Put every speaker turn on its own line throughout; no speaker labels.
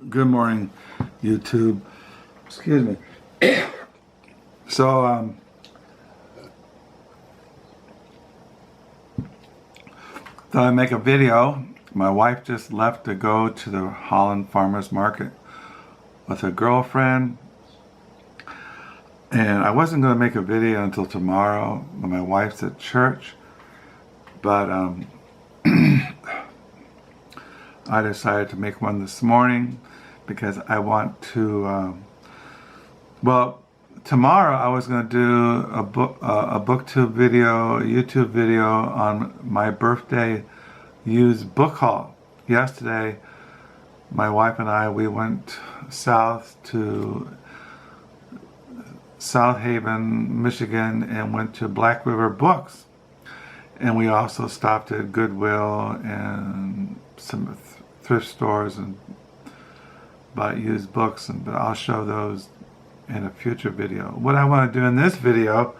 Good morning, YouTube. Excuse me. So, thought I'd make a video. My wife just left to go to the Holland Farmers Market with her girlfriend. And I wasn't going to make a video until tomorrow when my wife's at church. But I decided to make one this morning because I want to, well, tomorrow I was going to do a booktube video, a YouTube video on my birthday used book haul. Yesterday, my wife and I, we went south to South Haven, Michigan, and went to Black River Books. And we also stopped at Goodwill and some thrift stores and bought used books, but I'll show those in a future video. What I want to do in this video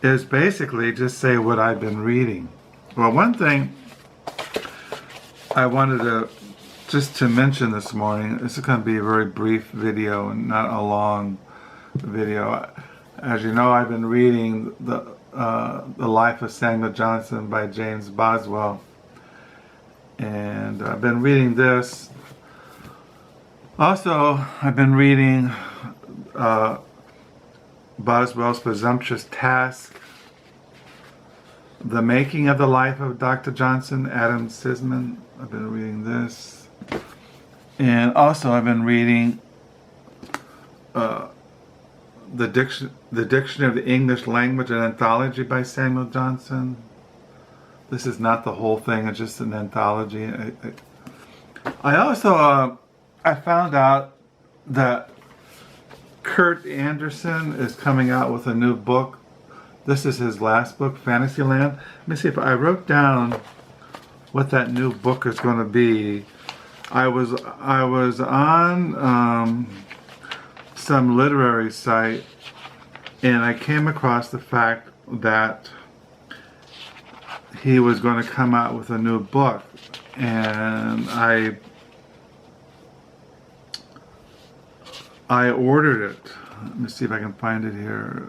is basically just say what I've been reading. Well, one thing I wanted to mention this morning, this is going to be a very brief video and not a long video. As you know, I've been reading the Life of Samuel Johnson by James Boswell, and I've been reading this. Also, I've been reading Boswell's Presumptuous Task, The Making of the Life of Dr. Johnson, Adam Sisman. I've been reading this. And also I've been reading the Dictionary of the English Language, an anthology by Samuel Johnson. This is not the whole thing, it's just an anthology. I also I found out that Kurt Andersen is coming out with a new book. This is his last book, Fantasyland. Let me see if I wrote down what that new book is going to be. I was on some literary site, and I came across the fact that he was going to come out with a new book, and I ordered it. Let me see if I can find it here.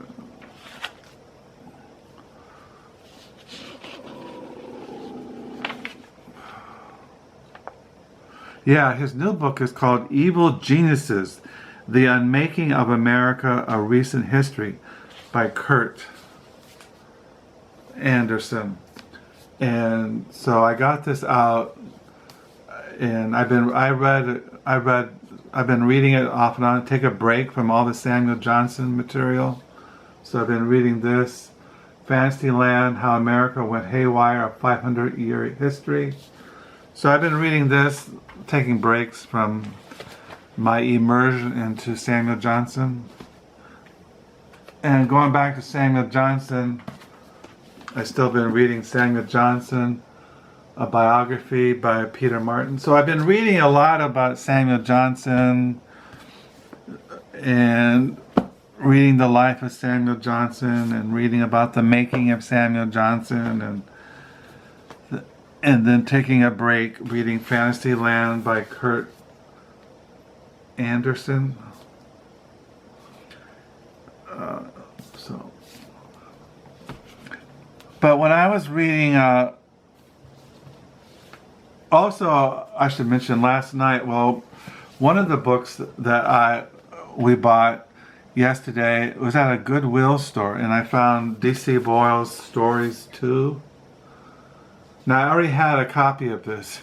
Yeah, his new book is called Evil Geniuses, The Unmaking of America, A Recent History by Kurt Andersen. And so I got this out, and I've been reading it off and on, take a break from all the Samuel Johnson material. So I've been reading this, Fantasyland, How America Went Haywire, a 500-year history. So I've been reading this, taking breaks from my immersion into Samuel Johnson. And going back to Samuel Johnson, I've still been reading Samuel Johnson, a biography by Peter Martin. So I've been reading a lot about Samuel Johnson and reading the life of Samuel Johnson and reading about the making of Samuel Johnson, and then taking a break reading Fantasyland by Kurt Andersen. But when I was reading, also I should mention last night, well, one of the books that we bought yesterday was at a Goodwill store, and I found D.C. Boyle's Stories 2. Now, I already had a copy of this.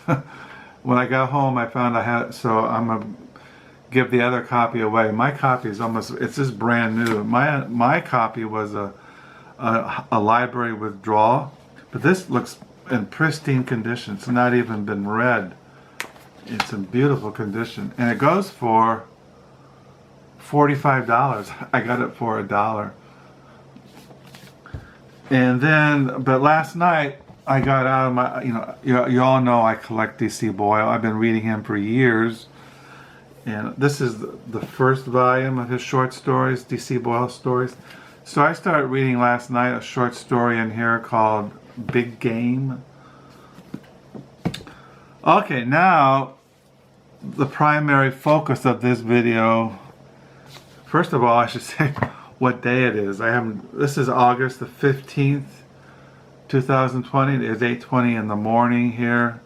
When I got home, I found I had, so I'm going to give the other copy away. My copy is almost, it's just brand new. My copy was a library withdrawal, but this looks in pristine condition. It's not even been read. It's in beautiful condition. And it goes for $45. I got it for $1. And then, but last night, I got out of my, you all know I collect D.C. Boyle. I've been reading him for years. And this is the first volume of his short stories, D.C. Boyle stories. So I started reading last night a short story in here called Big Game. Okay, now the primary focus of this video. First of all, I should say what day it is. This is August the 15th, 2020. It is 8:20 in the morning here.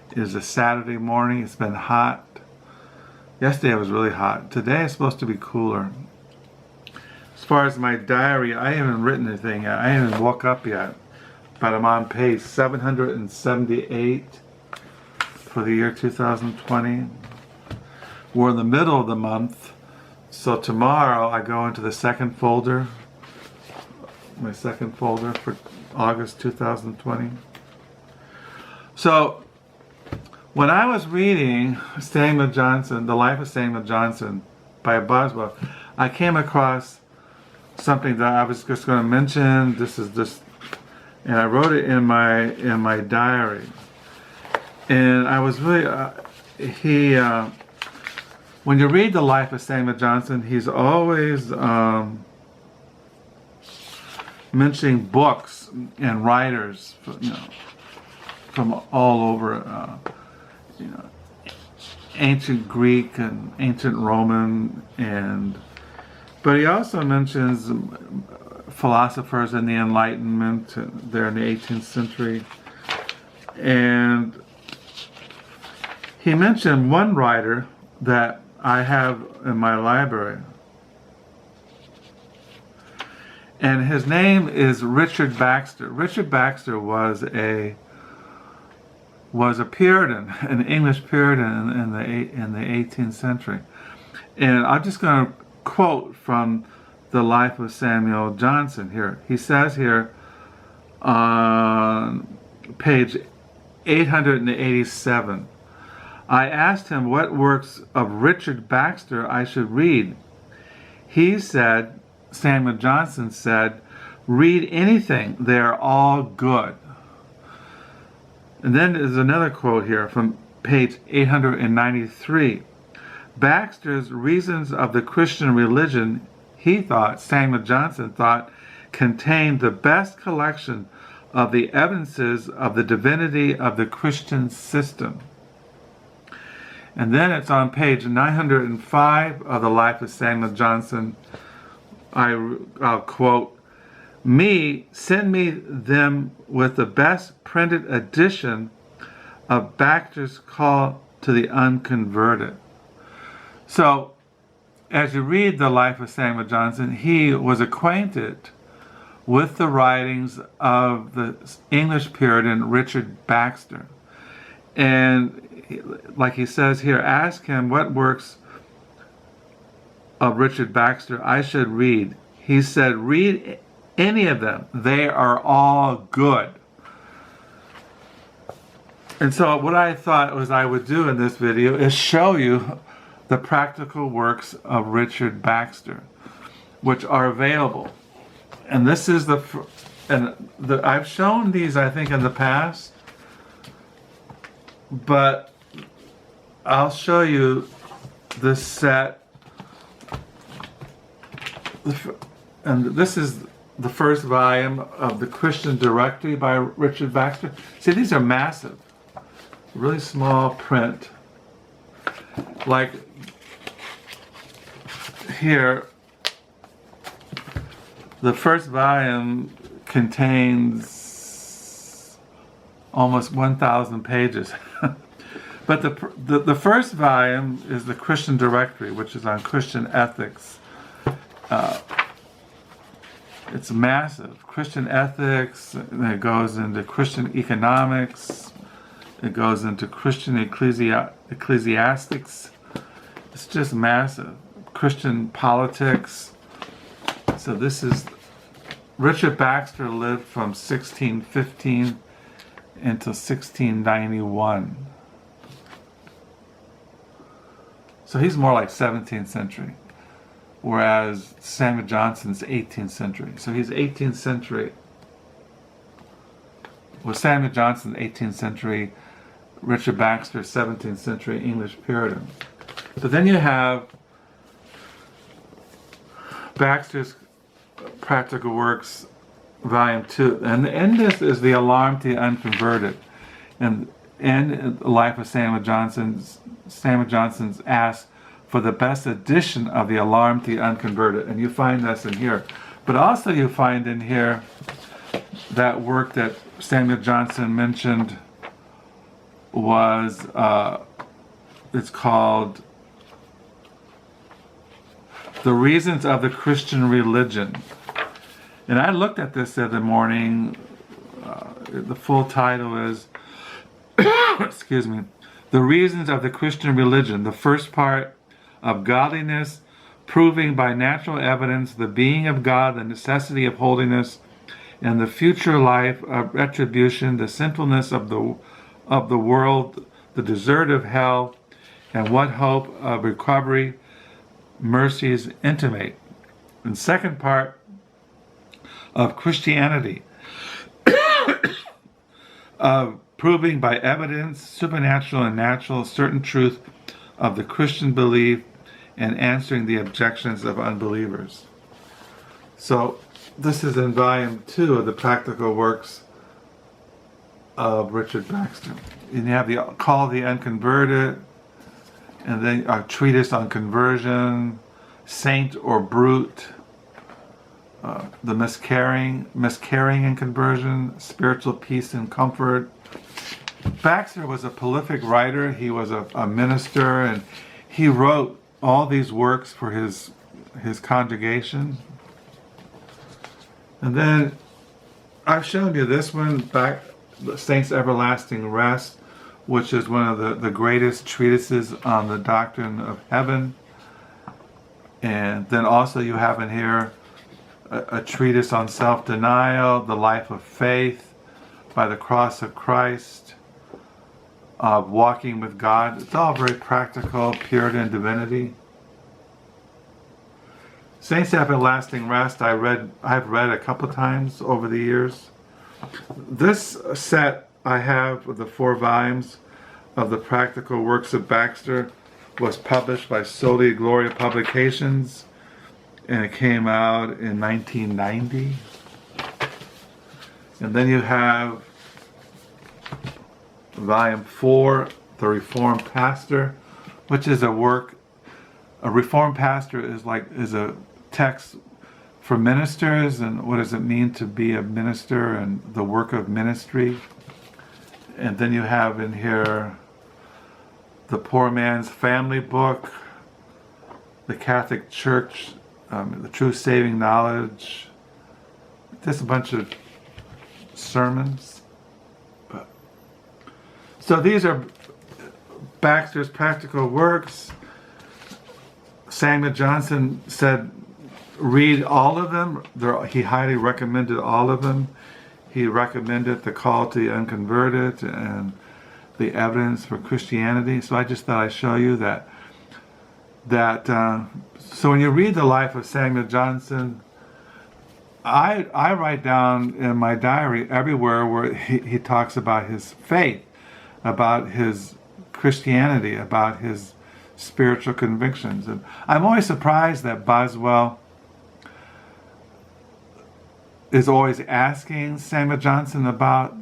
It is a Saturday morning. It's been hot. Yesterday it was really hot. Today it's supposed to be cooler. As far as my diary, I haven't written anything yet. I haven't woke up yet. But I'm on page 778 for the year 2020. We're in the middle of the month. So tomorrow I go into the second folder. My second folder for August 2020. So when I was reading Samuel Johnson, The Life of Samuel Johnson by Boswell, I came across something that I was just going to mention. This is just, and I wrote it in my diary. And I was really, when you read The Life of Samuel Johnson, he's always mentioning books and writers, from all over, ancient Greek and ancient Roman, but he also mentions philosophers in the Enlightenment there in the 18th century. And he mentioned one writer that I have in my library. And his name is Richard Baxter. Richard Baxter was a Puritan, an English Puritan in the 18th century. And I'm just going to quote from The Life of Samuel Johnson here. He says here on page 887, I asked him what works of Richard Baxter I should read. He said, Samuel Johnson said, read anything, they're all good. And then there's another quote here from page 893. Baxter's Reasons of the Christian Religion, Samuel Johnson thought, contained the best collection of the evidences of the divinity of the Christian system. And then it's on page 905 of The Life of Samuel Johnson. I'll quote, send me them with the best printed edition of Baxter's Call to the Unconverted. So, as you read The Life of Samuel Johnson, he was acquainted with the writings of the English Puritan Richard Baxter. And like he says here, ask him what works of Richard Baxter I should read. He said, read any of them. They are all good. And so what I thought was I would do in this video is show you the practical works of Richard Baxter, which are available. And this is I've shown these, I think, in the past, but I'll show you this set. And this is the first volume of the Christian Directory by Richard Baxter. See, these are massive, really small print. Like here, the first volume contains almost 1,000 pages. But the first volume is the Christian Directory, which is on Christian ethics. It's massive. Christian ethics, and it goes into Christian economics, it goes into Christian ecclesiastics. It's just massive. Christian politics. So this is, Richard Baxter lived from 1615 until 1691. So he's more like 17th century, whereas Samuel Johnson's 18th century. So he's 18th century. Well, Samuel Johnson, 18th century, Richard Baxter, 17th century English Puritan. But then you have Baxter's Practical Works, Volume 2. And in this is the Alarm to the Unconverted. And in the life of Samuel Johnson's asked for the best edition of the Alarm to the Unconverted, and you find this in here. But also you find in here that work that Samuel Johnson mentioned was, it's called The Reasons of the Christian Religion. And I looked at this the other morning. The full title is, excuse me, The Reasons of the Christian Religion. The first part of godliness, proving by natural evidence the being of God, the necessity of holiness, and the future life of retribution, the sinfulness of the world, the desert of hell, and what hope of recovery mercies intimate. And second part of Christianity, of proving by evidence, supernatural and natural, certain truth of the Christian belief and answering the objections of unbelievers. So this is in volume 2 of the Practical Works of Richard Baxter. And you have the Call of the Unconverted, and then a treatise on conversion, Saint or Brute, the miscarrying in conversion, spiritual peace and comfort. Baxter was a prolific writer. He was a minister, and he wrote all these works for his congregation. And then I've shown you this one, back, The Saints' Everlasting Rest, which is one of the greatest treatises on the doctrine of heaven. And then also you have in here a treatise on self-denial, the life of faith by the cross of Christ, walking with God. It's all very practical, purity and divinity. Saints' Everlasting Rest, I've read a couple times over the years. This set I have with the 4 volumes of the Practical Works of Baxter was published by Soli Gloria Publications, and it came out in 1990. And then you have volume 4, The Reformed Pastor, which is a work. A Reformed Pastor is a text for ministers, and what does it mean to be a minister and the work of ministry. And then you have in here The Poor Man's Family Book, The Catholic Church, The True Saving Knowledge, just a bunch of sermons. So these are Baxter's practical works. Samuel Johnson said, read all of them. He highly recommended all of them. He recommended The Call to the Unconverted and The Evidence for Christianity. So I just thought I'd show you that. So when you read the life of Samuel Johnson, I write down in my diary everywhere where he talks about his faith, about his Christianity, about his spiritual convictions. And I'm always surprised that Boswell is always asking Samuel Johnson about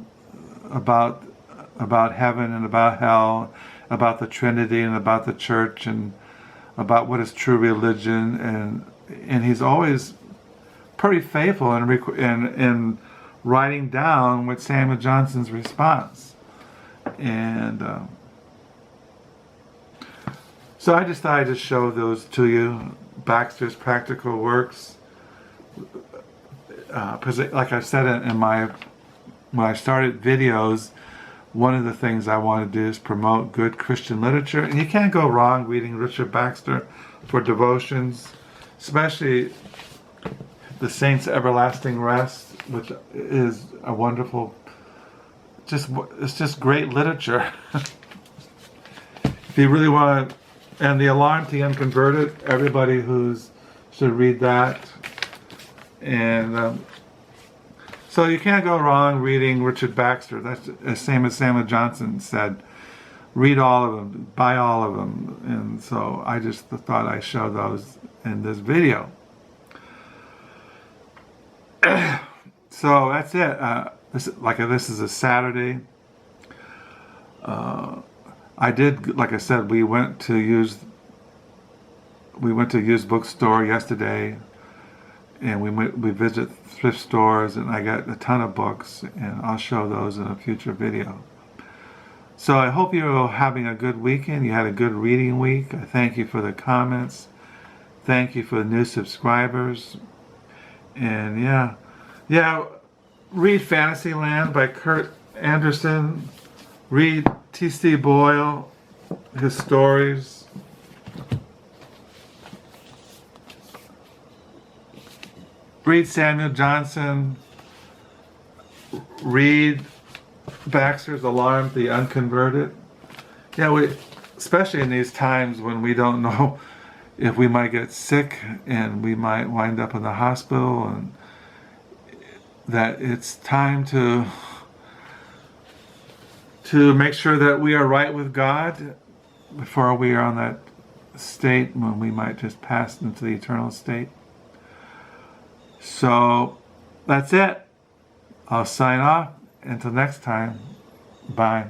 heaven and about hell, about the Trinity and about the church and about what is true religion, and he's always pretty faithful in writing down what Samuel Johnson's response. And so I just thought I'd just show those to you, Baxter's Practical Works. Because like I said when I started videos, one of the things I want to do is promote good Christian literature. And you can't go wrong reading Richard Baxter for devotions, especially The Saints' Everlasting Rest, which is a wonderful, it's just great literature. If you really want to, and The Alarm to the Unconverted, everybody should read that. And so you can't go wrong reading Richard Baxter. That's the same as Samuel Johnson said. Read all of them, buy all of them. And so I just thought I'd show those in this video. So that's it. This is a Saturday. I did, like I said, we went to used bookstore yesterday, and we visit thrift stores, and I got a ton of books, and I'll show those in a future video. So I hope you're having a good weekend. You had a good reading week. I thank you for the comments. Thank you for the new subscribers. And yeah, read Fantasyland by Andersen. Read T.C. Boyle, his stories. Read Samuel Johnson. Read Baxter's Alarm, The Unconverted. Yeah, especially in these times when we don't know if we might get sick and we might wind up in the hospital, and that it's time to make sure that we are right with God before we are on that state when we might just pass into the eternal state. So that's it. I'll sign off. Until next time, bye.